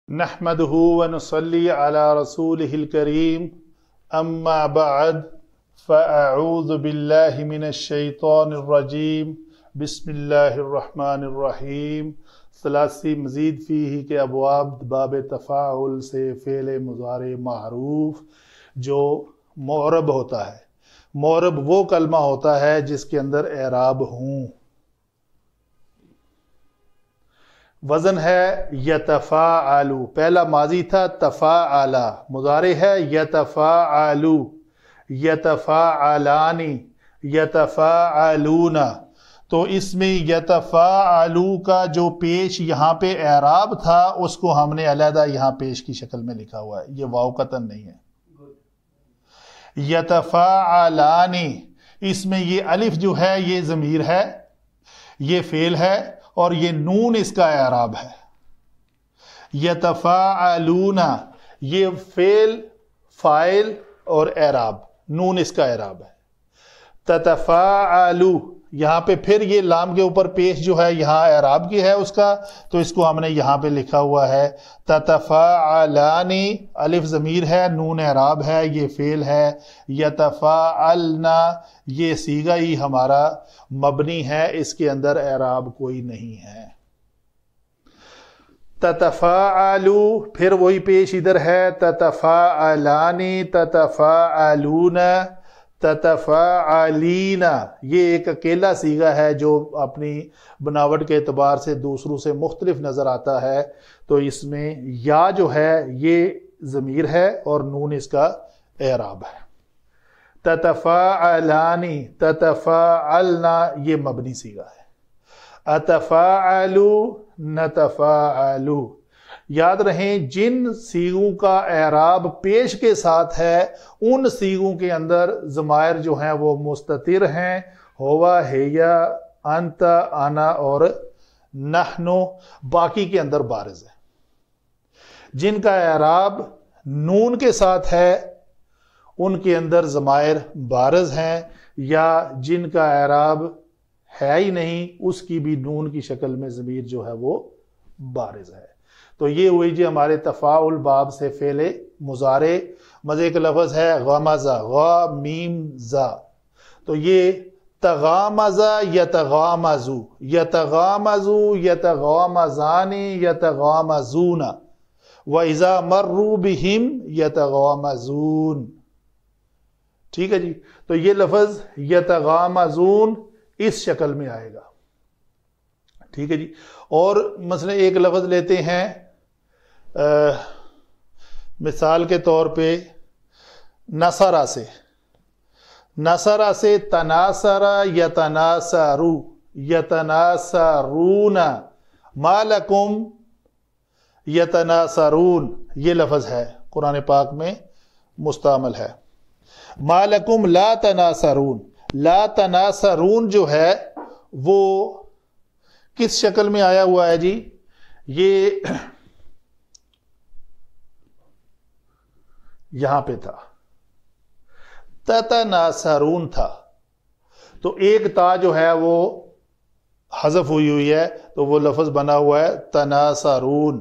نحمده ونصلي على رسوله الكريم اما بعد فاعوذ بالله من الشیطان الرجیم بسم اللہ الرحمن الرحیم۔ ثلاثی مزید فیہ کے ابواب باب تفاعل سے فعل مضارع معروف جو معرب ہوتا ہے۔ معرب وہ کلمہ ہوتا ہے جس کے اندر اعراب ہوں۔ وزن ہے یتفاعلو، پہلا ماضی تھا تفاعلا، مضارع ہے یتفاعلو، یتفاعلانی، یتفاعلون۔ تو اس میں یتفاعلو کا جو پیش یہاں پہ اعراب تھا اس کو ہم نے علیحدہ یہاں پیش کی شکل میں لکھا ہوا ہے، یہ واو قطن نہیں ہے۔ یتفاعلانی، اس میں یہ الف جو ہے یہ ضمیر ہے، یہ فعل ہے، اور یہ نون اس کا اعراب ہے۔ یتفاعلون، یہ فعل، فاعل اور اعراب، نون اس کا اعراب ہے۔ تتفاعلو، یہاں پہ پھر یہ لام کے اوپر پیش جو ہے یہاں اعراب کی ہے اس کا، تو اس کو ہم نے یہاں پہ لکھا ہوا ہے تتفاعلانی، الف ضمیر ہے، نون اعراب ہے، یہ فعل ہے۔ یتفاعلنا، یہ صیغہ ہی ہمارا مبنی ہے، اس کے اندر اعراب کوئی نہیں ہے۔ تتفاعلو، پھر وہی پیش ادھر ہے، تتفاعلانی، تتفاعلون، تتفاعلین، یہ ایک اکیلا صیغہ ہے جو اپنی بناوٹ کے اعتبار سے دوسروں سے مختلف نظر آتا ہے۔ تو اس میں یا جو ہے یہ ضمیر ہے اور نون اس کا اعراب ہے۔ تتفاعلانی، تتفاعلنا، یہ مبنی صیغہ ہے۔ اتفاعلو، نتفاعلو، یاد رہیں جن صیغوں کا اعراب پیش کے ساتھ ہے ان صیغوں کے اندر ضمائر جو ہیں وہ مستتر ہیں، ہوا، ہیا، انت، انا اور نحنو، باقی کے اندر بارز ہے۔ جن کا اعراب نون کے ساتھ ہے ان کے اندر ضمائر بارز ہیں، یا جن کا اعراب ہے ہی نہیں اس کی بھی نون کی شکل میں ضمیر جو ہے وہ بارز ہے۔ تو یہ ہوئی جی ہمارے تفاعل باب سے فعل مضارع۔ مزے کا لفظ ہے غمزہ، غا میم زا، تو یہ تغامزہ یتغامزو، یتغامزو، یتغامزانی، یتغامزون، وَإِذَا مَرُّوا بِهِمْ يَتَغَامَزُونَ۔ ٹھیک ہے جی، تو یہ لفظ یتغامزون اس شکل میں آئے گا۔ ٹھیک ہے جی، اور مثلا ایک لفظ لیتے ہیں مثال کے طور پہ نصرہ سے، نصرہ سے تناصرہ یتناصرو، یتناصرون، ما لکم یتناصرون، یہ لفظ ہے قرآن پاک میں مستعمل ہے۔ ما لکم لا تناصرون، لا تناصرون جو ہے وہ کس شکل میں آیا ہوا ہے جی؟ یہ یہاں پہ تھا، تتناصرون تھا، تو ایک تا جو ہے وہ حذف ہوئی ہے تو وہ لفظ بنا ہوا ہے تناصرون۔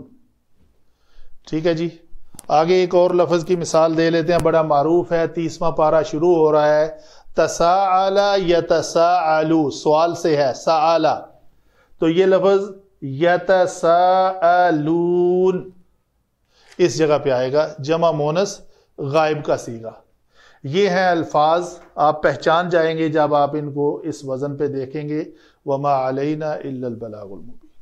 ٹھیک ہے جی، آگے ایک اور لفظ کی مثال دے لیتے ہیں، بڑا معروف ہے، 30واں پارہ شروع ہو رہا ہے، تساءل یتساءلو، سوال سے ہے، سآل، تو یہ لفظ یتساءلون اس جگہ پہ آئے گا، جمع مونس غائب کا صیغہ۔ یہ ہیں الفاظ، آپ پہچان جائیں گے جب آپ ان کو اس وزن پہ دیکھیں گے۔ وما علینا الا البلاغ المبین۔